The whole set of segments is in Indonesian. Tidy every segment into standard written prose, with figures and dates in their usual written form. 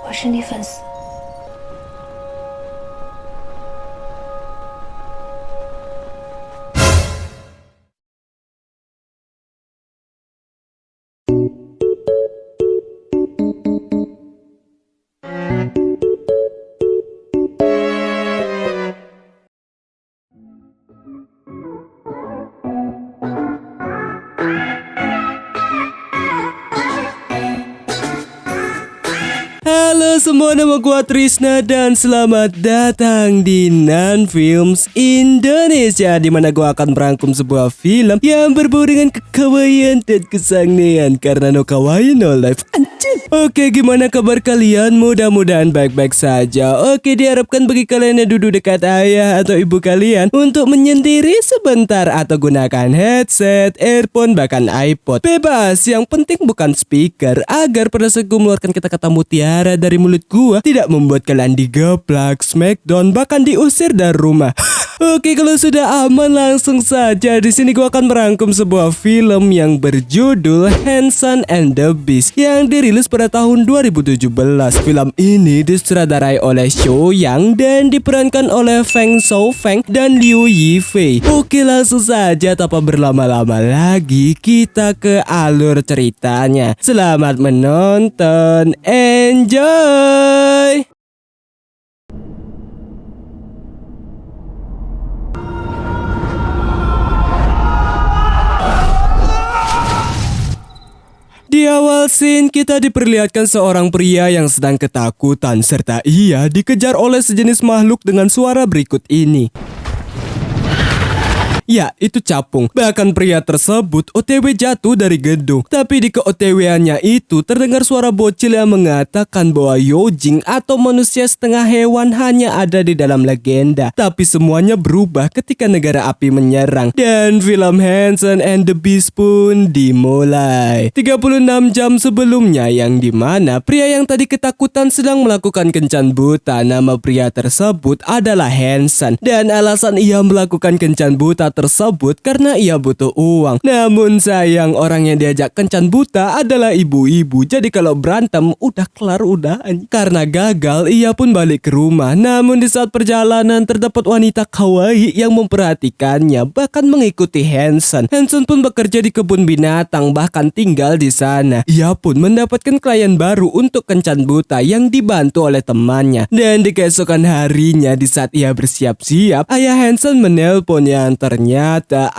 我是你粉丝。Halo semua, nama gua Trisna dan selamat datang di Nan Films Indonesia, di mana gua akan merangkum sebuah film yang berbau dengan kekawaian dan kesangnian, karena no kawaii no life. Anjir. Oke, gimana kabar kalian? Mudah-mudahan baik-baik saja. Oke, diharapkan bagi kalian yang duduk dekat ayah atau ibu kalian untuk menyendiri sebentar atau gunakan headset, earphone, bahkan iPod. Bebas, yang penting bukan speaker, agar pada saat gua mengeluarkan kata-kata mutiara dari mulut gua tidak membuat kalian digeplak, smackdown, bahkan diusir dari rumah. Oke, kalau sudah aman langsung saja. Di sini gua akan merangkum sebuah film yang berjudul Hanson and the Beast yang dirilis pada tahun 2017. Film ini disutradarai oleh Shou Yang dan diperankan oleh Feng Shaofeng dan Liu Yifei. Oke, langsung saja tanpa berlama-lama lagi kita ke alur ceritanya. Selamat menonton, enjoy! Di awal scene kita diperlihatkan seorang pria yang sedang ketakutan serta ia dikejar oleh sejenis makhluk dengan suara berikut ini. Ya, itu capung. Bahkan pria tersebut OTW jatuh dari gedung. Tapi di ke-OTW-annya itu terdengar suara bocil yang mengatakan bahwa Yojing atau manusia setengah hewan hanya ada di dalam legenda. Tapi semuanya berubah ketika negara api menyerang. Dan film Hanson and the Beast pun dimulai. 36 jam sebelumnya, yang dimana pria yang tadi ketakutan sedang melakukan kencan buta. Nama pria tersebut adalah Hanson. Dan alasan ia melakukan kencan buta tersebut karena ia butuh uang. Namun sayang, orang yang diajak kencan buta adalah ibu-ibu. Jadi kalau berantem udah kelar udah. Karena gagal, ia pun balik ke rumah. Namun di saat perjalanan terdapat wanita kawaii yang memperhatikannya, bahkan mengikuti Hanson. Hanson pun bekerja di kebun binatang, bahkan tinggal di sana. Ia pun mendapatkan klien baru untuk kencan buta yang dibantu oleh temannya. Dan di keesokan harinya, di saat ia bersiap-siap, ayah Hanson menelpon yang ternyata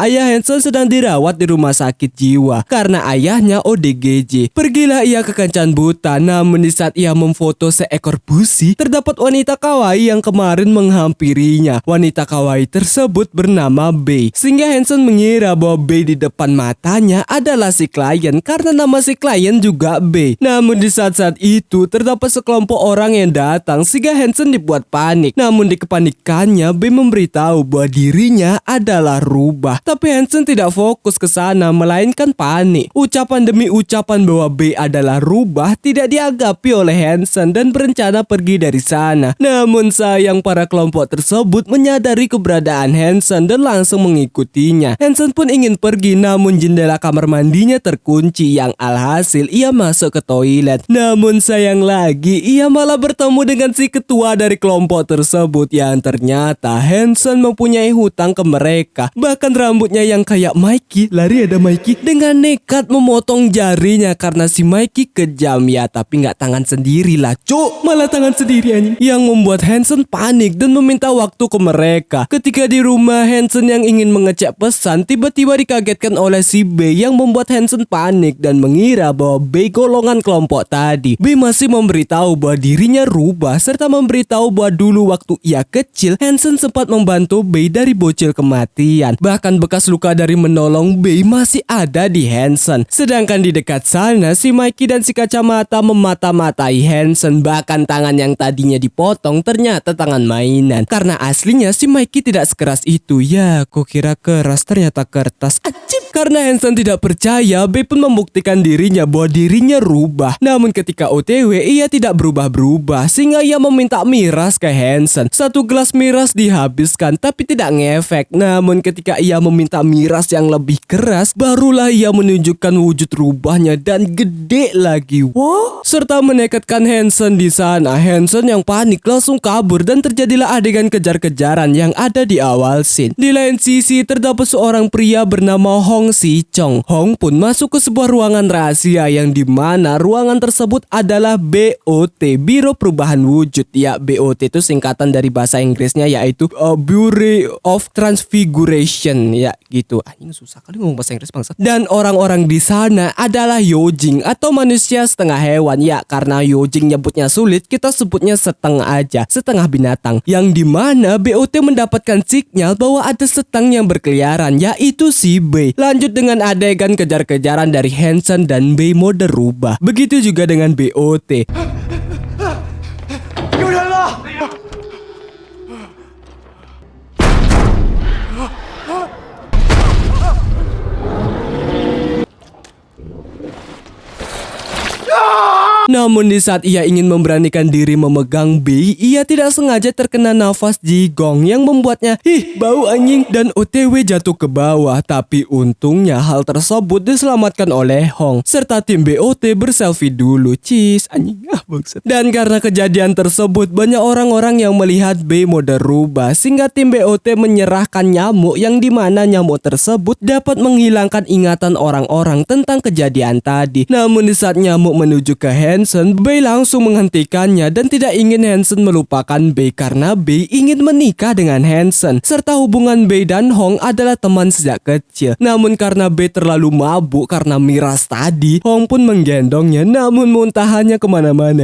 ayah Hanson sedang dirawat di rumah sakit jiwa karena ayahnya ODGJ. Pergilah ia ke kencan buta, namun di saat ia memfoto seekor busi, terdapat wanita kawaii yang kemarin menghampirinya. Wanita kawaii tersebut bernama Bei, sehingga Hanson mengira bahwa Bei di depan matanya adalah si klien karena nama si klien juga Bei. Namun di saat-saat itu terdapat sekelompok orang yang datang sehingga Hanson dibuat panik. Namun di kepanikannya, Bei memberitahu bahwa dirinya adalah rubah. Tapi Hanson tidak fokus ke sana, melainkan panik. Ucapan demi ucapan bahwa B adalah rubah tidak dianggapi oleh Hanson dan berencana pergi dari sana. Namun sayang, para kelompok tersebut menyadari keberadaan Hanson dan langsung mengikutinya. Hanson pun ingin pergi, namun jendela kamar mandinya terkunci, yang alhasil ia masuk ke toilet. Namun sayang lagi, ia malah bertemu dengan si ketua dari kelompok tersebut yang ternyata Hanson mempunyai hutang ke mereka. Bahkan rambutnya yang kayak Mikey, lari ada Mikey, dengan nekat memotong jarinya karena si Mikey kejam ya. Tapi nggak tangan sendiri lah cuk, malah tangan sendiri anjing. Yang membuat Hanson panik dan meminta waktu ke mereka. Ketika di rumah, Hanson yang ingin mengecek pesan tiba-tiba dikagetkan oleh si B yang membuat Hanson panik dan mengira bahwa B golongan kelompok tadi. B masih memberitahu bahwa dirinya rubah serta memberitahu bahwa dulu waktu ia kecil Hanson sempat membantu B dari bocil kematian. Bahkan bekas luka dari menolong Bei masih ada di Hanson. Sedangkan di dekat sana, si Mikey dan si kacamata memata-matai Hanson. Bahkan tangan yang tadinya dipotong ternyata tangan mainan. Karena aslinya si Mikey tidak sekeras itu. Ya, kukira keras, ternyata kertas. Acip. Karena Hanson tidak percaya, Bei pun membuktikan dirinya bahwa dirinya rubah. Namun ketika OTW, ia tidak berubah-berubah. Sehingga ia meminta miras ke Hanson. 1 gelas miras dihabiskan tapi tidak ngefek. Namun Hansen ketika ia meminta miras yang lebih keras, barulah ia menunjukkan wujud rubahnya dan gede lagi. Wah, serta menekatkan Hansen di sana. Hansen yang panik langsung kabur dan terjadilah adegan kejar-kejaran yang ada di awal scene. Di lain sisi terdapat seorang pria bernama Hong Si Chong. Hong pun masuk ke sebuah ruangan rahasia yang dimana ruangan tersebut adalah BOT, Biro Perubahan Wujud. Ya, BOT itu singkatan dari bahasa Inggrisnya yaitu Bureau of Transfiguration. Ya, gitu. Anjing susah kali ngomong bahasa Inggris bangsa. Dan orang-orang di sana adalah Yojing atau manusia setengah hewan. Ya, karena Yojing nyebutnya sulit, kita sebutnya setengah aja, setengah binatang. Yang dimana BOT mendapatkan sinyal bahwa ada seteng yang berkeliaran, yaitu si Bei. Lanjut dengan adegan kejar-kejaran dari Hansen dan Bei mode rubah. Begitu juga dengan BOT. Namun di saat ia ingin memberanikan diri memegang Bei, ia tidak sengaja terkena nafas Jigong yang membuatnya bau anjing dan OTW jatuh ke bawah. Tapi untungnya hal tersebut diselamatkan oleh Hong serta tim BOT berselfie dulu. Cis anjing bangsat. Dan karena kejadian tersebut banyak orang-orang yang melihat Bei mode rubah sehingga tim BOT menyerahkan nyamuk yang dimana nyamuk tersebut dapat menghilangkan ingatan orang-orang tentang kejadian tadi. Namun di saat nyamuk menuju ke Hansen, Bei langsung menghentikannya dan tidak ingin Hansen melupakan Bei karena Bei ingin menikah dengan Hansen. Serta hubungan Bei dan Hong adalah teman sejak kecil. Namun karena Bei terlalu mabuk karena miras tadi, Hong pun menggendongnya namun muntahannya kemana-mana.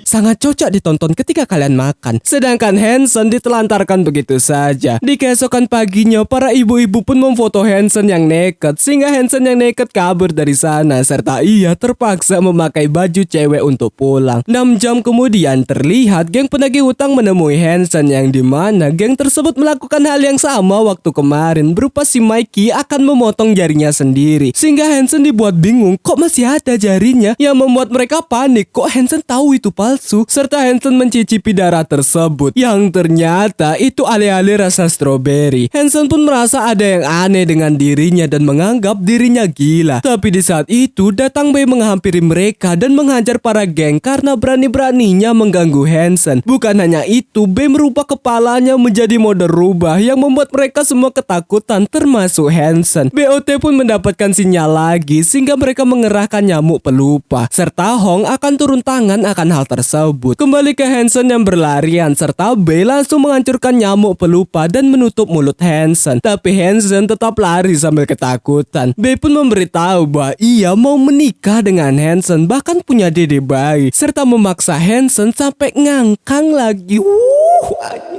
Sangat cocok ditonton ketika kalian makan. Sedangkan Hansen ditelantarkan begitu saja. Di keesokan paginya, para ibu-ibu pun memfoto Hansen yang naked sehingga Hansen yang naked kabur dari sana serta ia terpaksa memakai baju cewek untuk pulang. 6 jam kemudian terlihat geng penagih hutang menemui Hansen yang dimana geng tersebut melakukan hal yang sama waktu kemarin berupa si Mikey akan memotong jarinya sendiri. Sehingga Hansen dibuat bingung kok masih ada jarinya yang membuat mereka panik kok Hansen tahu itu palsu. Serta Hansen mencicipi darah tersebut yang ternyata itu alih-alih rasa stroberi. Hansen pun merasa ada yang aneh dengan dirinya dan menganggap dirinya gila. Tapi di saat itu datang Bei menghampiri mereka dan menghajar para geng karena berani-beraninya mengganggu Hansen. Bukan hanya itu, Bei merubah kepalanya menjadi mode rubah yang membuat mereka semua ketakutan termasuk Hansen. BOT pun mendapatkan sinyal lagi sehingga mereka mengerahkan nyamuk pelupa. Serta Hong akan turun tangan akan hal tersebut. Kembali ke Hansen yang berlarian serta Bei langsung menghancurkan nyamuk pelupa dan menutup mulut Hansen. Tapi Hansen tetap lari sambil ketakutan. Bei pun memberitahu bahwa ia mau menikah dengan Hansen bahkan punya dede bayi serta memaksa Hansen sampai ngangkang lagi.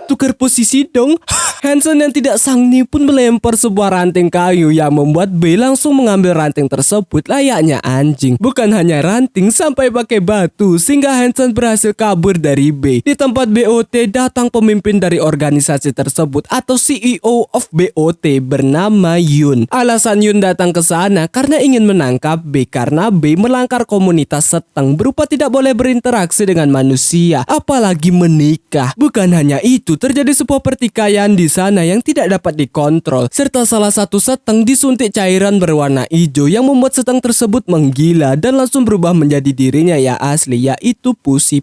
Tukar posisi dong. Hansen yang tidak sangni pun melempar sebuah ranting kayu yang membuat Bei langsung mengambil ranting tersebut layaknya anjing. Bukan hanya ranting, sampai pakai batu sehingga Hansen berhasil kabur dari Bei. Di tempat BOT datang pemimpin dari organisasi tersebut atau CEO of BOT bernama Yun. Alasan Yun datang ke sana karena ingin menangkap Bei karena Bei melanggar komunitas seteng berupa tidak boleh berinteraksi dengan manusia apalagi menikah. Bukan hanya itu, terjadi sebuah pertikaian di sana yang tidak dapat dikontrol serta salah satu seteng disuntik cairan berwarna hijau yang membuat seteng tersebut menggila dan langsung berubah menjadi dirinya yang asli yaitu Pussy.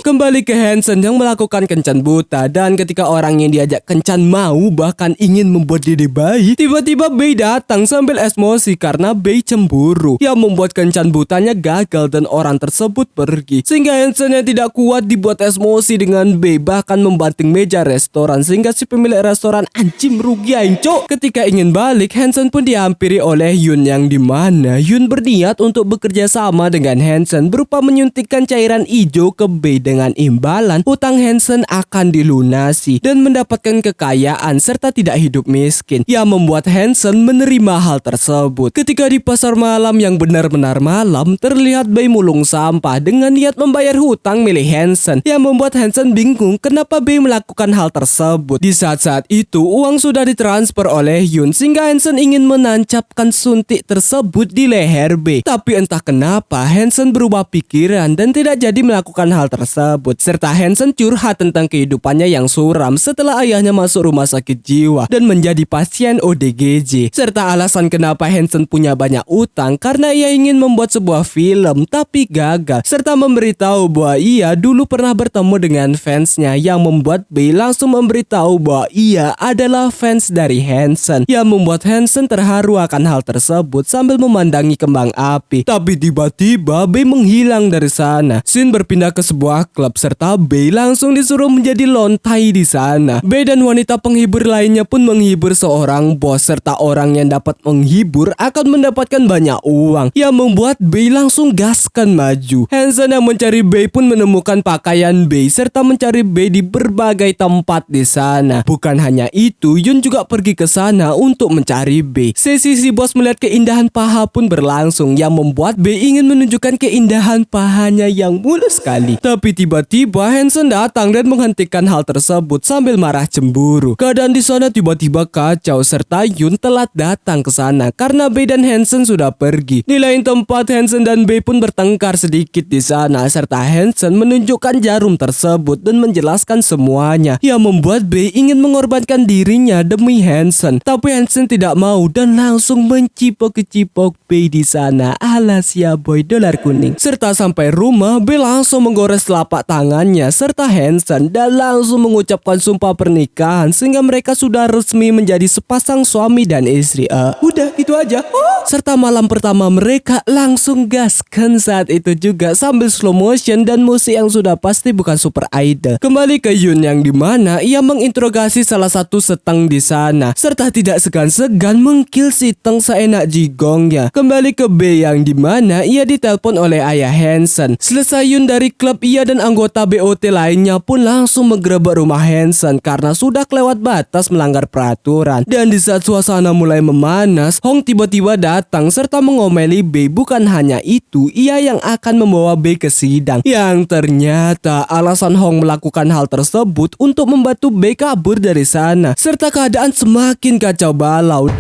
Kembali ke Hansen yang melakukan kencan buta dan ketika orang yang diajak kencan mau bahkan ingin membuat dede bayi, tiba-tiba Bei datang sambil emosi karena Bei cemburu yang membuat kencan butanya gagal dan orang tersebut pergi. Sehingga Hansen yang tidak kuat dibuat emosi dengan Bei bahkan membanting meja restoran sehingga si pemilik restoran anjing rugi ancok. Ketika ingin balik, Hansen pun dihampiri oleh Yun yang dimana Yun berniat untuk bekerja sama dengan Hansen berupa menyuntikkan cairan hijau ke Bei dengan imbalan hutang Hansen akan dilunasi dan mendapatkan kekayaan serta tidak hidup miskin yang membuat Hansen menerima hal tersebut. Ketika di pasar malam yang benar-benar malam terlihat Bei mulung sampah dengan niat membayar hutang milik Hansen yang membuat Hansen bingung bingung kenapa Bae melakukan hal tersebut. Di saat-saat itu uang sudah ditransfer oleh Yun sehingga Hansen ingin menancapkan suntik tersebut di leher Bae. Tapi entah kenapa Hansen berubah pikiran dan tidak jadi melakukan hal tersebut. Serta Hansen curhat tentang kehidupannya yang suram setelah ayahnya masuk rumah sakit jiwa dan menjadi pasien ODGJ. Serta alasan kenapa Hansen punya banyak utang karena ia ingin membuat sebuah film tapi gagal. Serta memberitahu bahwa ia dulu pernah bertemu dengan fansnya yang membuat Bae langsung memberitahu bahwa ia adalah fans dari Hansen, yang membuat Hansen terharu akan hal tersebut sambil memandangi kembang api. Tapi tiba-tiba Bae menghilang dari sana. Shin berpindah ke sebuah klub serta Bae langsung disuruh menjadi lontai di sana. Bae dan wanita penghibur lainnya pun menghibur seorang bos, serta orang yang dapat menghibur akan mendapatkan banyak uang, yang membuat Bae langsung gaskan maju. Hansen yang mencari Bae pun menemukan pakaian Bae serta mencari Bae di berbagai tempat di sana. Bukan hanya itu, Yun juga pergi ke sana untuk mencari Bae. Sesi si bos melihat keindahan paha pun berlangsung, yang membuat Bae ingin menunjukkan keindahan pahanya yang mulus sekali. Tapi tiba-tiba Hansen datang dan menghentikan hal tersebut sambil marah cemburu. Keadaan di sana tiba-tiba kacau serta Yun telat datang ke sana karena Bae dan Hansen sudah pergi. Di lain tempat Hansen dan Bae pun bertengkar sedikit di sana serta Hansen menunjukkan jarum tersebut dan menjelaskan semuanya, yang membuat Bae ingin mengorbankan dirinya demi Hansen. Tapi Hansen tidak mau dan langsung mencipok-cipok Bae di sana ala sia boy dolar kuning. Serta sampai rumah Bae langsung menggores telapak tangannya serta Hansen dan langsung mengucapkan sumpah pernikahan sehingga mereka sudah resmi menjadi sepasang suami dan istri. Udah itu aja. Serta malam pertama mereka langsung gaskan saat itu juga sambil slow motion dan musik yang sudah pasti bukan super idol. Kembali ke Yun yang dimana ia menginterogasi salah satu seteng di sana serta tidak segan-segan mengkill si Teng seenak jigongnya. Kembali ke Bae yang dimana ia ditelepon oleh ayah Hansen. Selesai Yun dari klub, ia dan anggota BOT lainnya pun langsung menggerebek rumah Hansen karena sudah kelewat batas melanggar peraturan. Dan di saat suasana mulai memanas, Hong tiba-tiba datang serta mengomeli Bae. Bukan hanya itu, ia yang akan membawa Bae ke sidang, yang ternyata alasan Hong melakukan hal tersebut untuk membantu Bae kabur dari sana. Serta keadaan semakin kacau balau.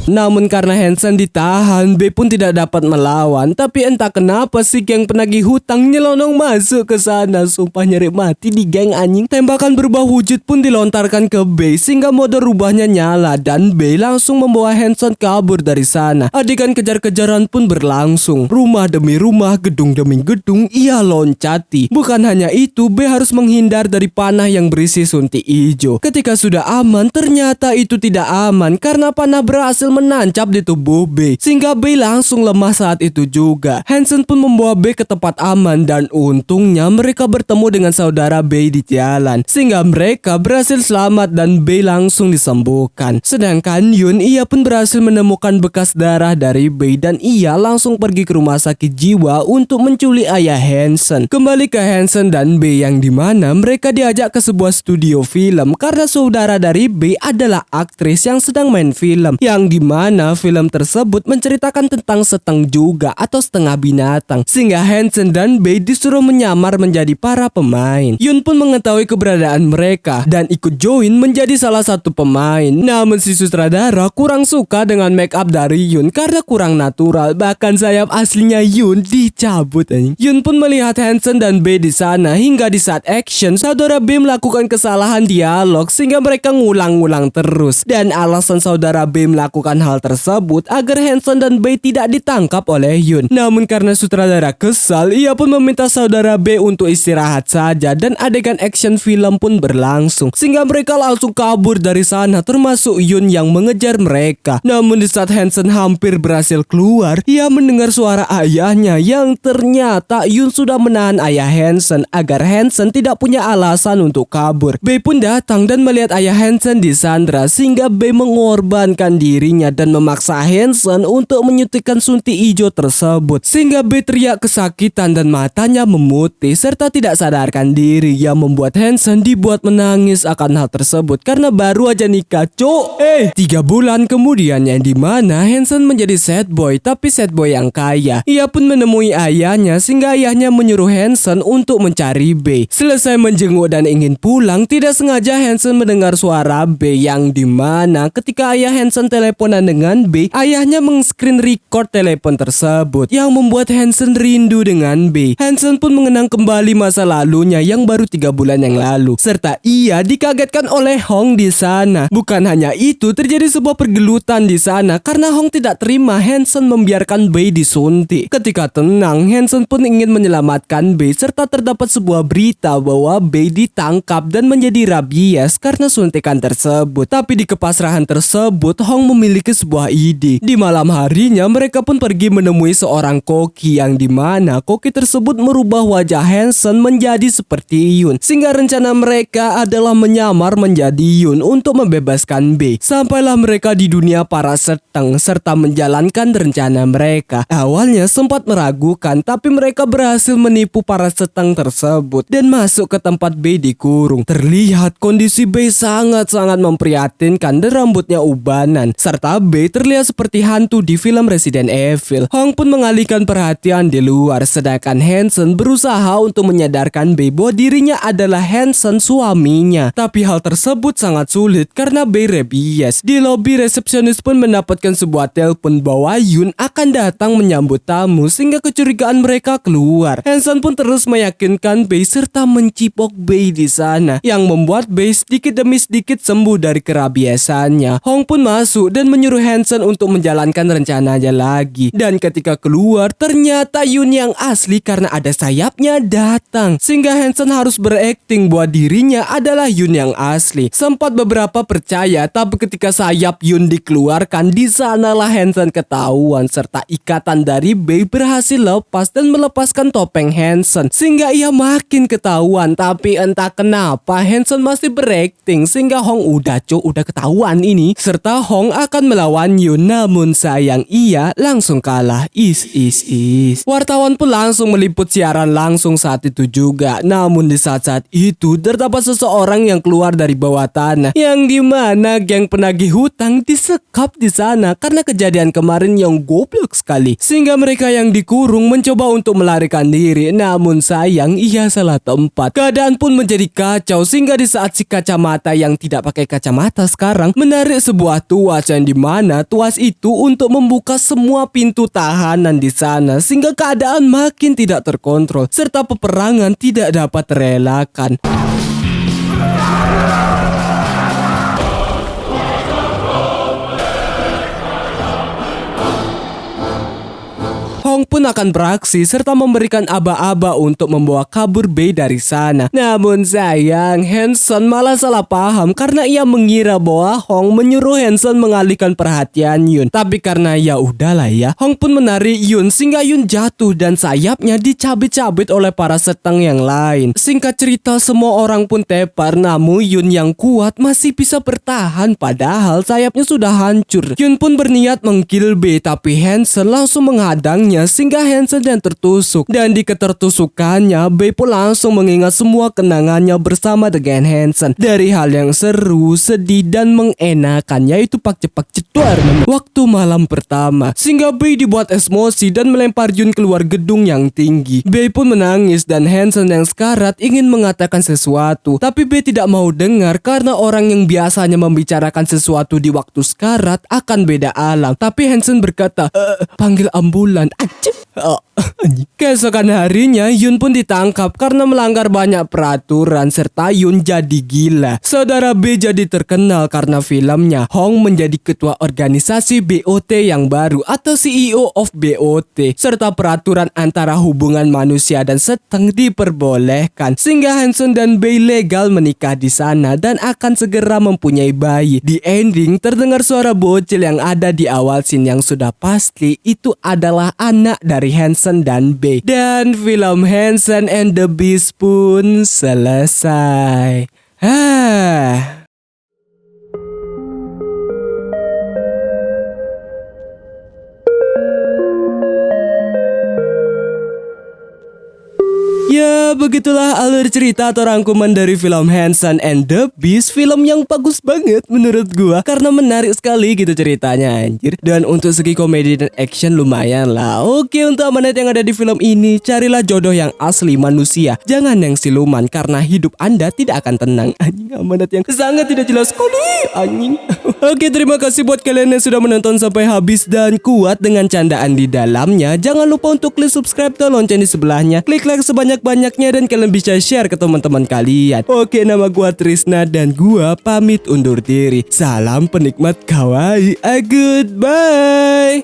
Namun karena Hansen ditahan, Bae pun tidak dapat melawan. Tapi entah kenapa si geng penagih hutang nyelonong masuk ke sana. Sumpah nyeri mati di geng anjing. Tembakan berubah wujud pun dilontarkan ke Bae sehingga mode rubahnya nyala dan Bae langsung membawa Hansen kabur dari sana. Adegan kejar-kejaran pun berlangsung. Rumah demi rumah, gedung demi gedung ia loncati. Bukan hanya itu, Bae harus menghindar dari panah yang berisi suntik hijau. Ketika sudah aman, ternyata itu tidak aman karena panah berhasil menancap di tubuh Bae sehingga Bae langsung lemah saat itu juga. Hansen pun membawa Bae ke tempat aman dan untungnya mereka bertemu dengan saudara Bae di jalan sehingga mereka berhasil selamat dan Bae langsung disembuhkan. Sedangkan Yun, ia pun berhasil menemukan bekas darah dari Bae dan ia langsung pergi ke rumah sakit jiwa untuk menculik ayah Hansen. Kembali ke Hansen dan Bae yang dimana mereka diajak ke sebuah studio film karena saudara dari Bae adalah aktris yang sedang main film, yang dimana film tersebut menceritakan tentang seteng juga atau setengah binatang, sehingga Hansen dan Bae disuruh menyamar menjadi para pemain. Yun pun mengetahui keberadaan mereka dan ikut join menjadi salah satu pemain. Namun si sutradara kurang suka dengan make up dari Yun karena kurang natural, bahkan sayap aslinya Yun dicabut. Yun pun melihat Hansen dan Bae di sana hingga di saat action saudara Bae melakukan kesalahan dialog sehingga mereka ngulang-ngulang terus, dan alasan saudara Bae melakukan hal tersebut agar Hansen dan Bae tidak ditangkap oleh Yun. Namun karena sutradara kesal, ia pun meminta saudara Bae untuk istirahat saja dan adegan action film pun berlangsung sehingga mereka langsung kabur dari sana termasuk Yun yang mengejar mereka. Namun di saat Hansen hampir berhasil keluar, ia mendengar suara ayahnya yang ternyata Yun sudah menahan ayah Hansen agar Hansen tidak punya alasan untuk kabur. Bae pun datang dan melihat ayah Hansen disandra sehingga Bae mengorbankan dirinya dirinya dan memaksa Hansen untuk menyuntikkan suntik hijau tersebut. Sehingga B teriak kesakitan dan matanya memutih serta tidak sadarkan diri yang membuat Hansen dibuat menangis akan hal tersebut karena baru aja nikah, cuk. 3 bulan kemudian yang dimana Hansen menjadi sad boy, tapi sad boy yang kaya. Ia pun menemui ayahnya sehingga ayahnya menyuruh Hansen untuk mencari B. Selesai menjenguk dan ingin pulang, tidak sengaja Hansen mendengar suara B yang dimana ketika ayah Hansen teleponan dengan B, ayahnya meng-screen record telepon tersebut yang membuat Hansen rindu dengan B. Hansen pun mengenang kembali masa lalunya yang baru 3 bulan yang lalu, serta ia dikagetkan oleh Hong di sana. Bukan hanya itu, terjadi sebuah pergelutan di sana karena Hong tidak terima Hansen membiarkan B disuntik. Ketika tenang, Hansen pun ingin menyelamatkan B serta terdapat sebuah berita bahwa B ditangkap dan menjadi rabies karena suntikan tersebut. Tapi di kepasrahan tersebut, Hong memiliki sebuah ide. Di malam harinya, mereka pun pergi menemui seorang koki yang dimana koki tersebut merubah wajah Hansen menjadi seperti Yun. Sehingga rencana mereka adalah menyamar menjadi Yun untuk membebaskan B. Sampailah mereka di dunia para seteng serta menjalankan rencana mereka. Awalnya sempat meragukan, tapi mereka berhasil menipu para seteng tersebut dan masuk ke tempat B dikurung. Terlihat kondisi B sangat-sangat memprihatinkan dan rambutnya ubanan, serta B terlihat seperti hantu di film Resident Evil. Hong pun mengalihkan perhatian di luar, sedangkan Hansen berusaha untuk menyadarkan B bahwa dirinya adalah Hansen suaminya. Tapi hal tersebut sangat sulit karena B rabies. Di lobi, resepsionis pun mendapatkan sebuah telepon bahwa Yun akan datang menyambut tamu sehingga kecurigaan mereka keluar. Hansen pun terus meyakinkan B serta mencipok B di sana yang membuat B sedikit demi sedikit sembuh dari kerabiesannya. Hong pun masuk dan menyuruh Hansen untuk menjalankan rencananya lagi. Dan ketika keluar, ternyata Yun yang asli karena ada sayapnya datang. Sehingga Hansen harus berakting bahwa dirinya adalah Yun yang asli. Sempat beberapa percaya, tapi ketika sayap Yun dikeluarkan, di sanalah Hansen ketahuan serta ikatan dari B berhasil lepas dan melepaskan topeng Hansen. Sehingga ia makin ketahuan, tapi entah kenapa Hansen masih berakting sehingga Hong udah ketahuan ini. Serta Hong akan melawan Yun, namun sayang ia langsung kalah. Wartawan pun langsung meliput siaran langsung saat itu juga. Namun di saat-saat itu terdapat seseorang yang keluar dari bawah tanah yang dimana geng penagih hutang disekap di sana karena kejadian kemarin yang goblok sekali. Sehingga mereka yang dikurung mencoba untuk melarikan diri, namun sayang ia salah tempat. Keadaan pun menjadi kacau sehingga di saat si kacamata yang tidak pakai kacamata sekarang menarik sebuah tuas yang dimana tuas itu untuk membuka semua pintu tahanan di sana sehingga keadaan makin tidak terkontrol serta peperangan tidak dapat terelakkan. Hong pun akan beraksi serta memberikan aba-aba untuk membawa kabur B dari sana. Namun sayang, Hansen malah salah paham karena ia mengira bahwa Hong menyuruh Hansen mengalihkan perhatian Yun. Tapi karena ya udahlah ya, Hong pun menarik Yun sehingga Yun jatuh dan sayapnya dicabit-cabit oleh para seteng yang lain. Singkat cerita, semua orang pun tepar, namun Yun yang kuat masih bisa bertahan padahal sayapnya sudah hancur. Yun pun berniat mengkill B, tapi Hansen langsung menghadangnya sehingga Hansen yang tertusuk. Dan di ketertusukannya, B pun langsung mengingat semua kenangannya bersama dengan Hansen. Dari hal yang seru, sedih, dan mengenakan, yaitu pak cetuar waktu malam pertama. Sehingga B dibuat emosi dan melempar Yun keluar gedung yang tinggi. B pun menangis dan Hansen yang sekarat ingin mengatakan sesuatu. Tapi B tidak mau dengar karena orang yang biasanya membicarakan sesuatu di waktu sekarat akan beda alam. Tapi Hansen berkata, panggil ambulan. Keesokan harinya, Yun pun ditangkap karena melanggar banyak peraturan serta Yun jadi gila. Saudara B jadi terkenal karena filmnya. Hong menjadi ketua organisasi BOT yang baru atau CEO of BOT. Serta peraturan antara hubungan manusia dan seteng diperbolehkan. Sehingga Hansen dan B legal menikah di sana dan akan segera mempunyai bayi. Di ending terdengar suara bocil yang ada di awal scene yang sudah pasti itu adalah anak dari Hansen dan B. Dan film Hansen and the Beast pun selesai. begitulah alur cerita atau rangkuman dari film Hanson and the Beast. Film yang bagus banget menurut gua karena menarik sekali gitu ceritanya anjir. Dan untuk segi komedi dan action lumayan lah. Oke, untuk amanat yang ada di film ini, carilah jodoh yang asli manusia, jangan yang siluman karena hidup Anda tidak akan tenang. Anjing, amanat yang sangat tidak jelas sekali anjing. Oke, terima kasih buat kalian yang sudah menonton sampai habis dan kuat dengan candaan di dalamnya. Jangan lupa untuk klik subscribe dan lonceng di sebelahnya. Klik like sebanyak-banyaknya dan kalian bisa share ke teman-teman kalian. Oke, nama gua Trisna dan gua pamit undur diri. Salam penikmat kawaii. Goodbye.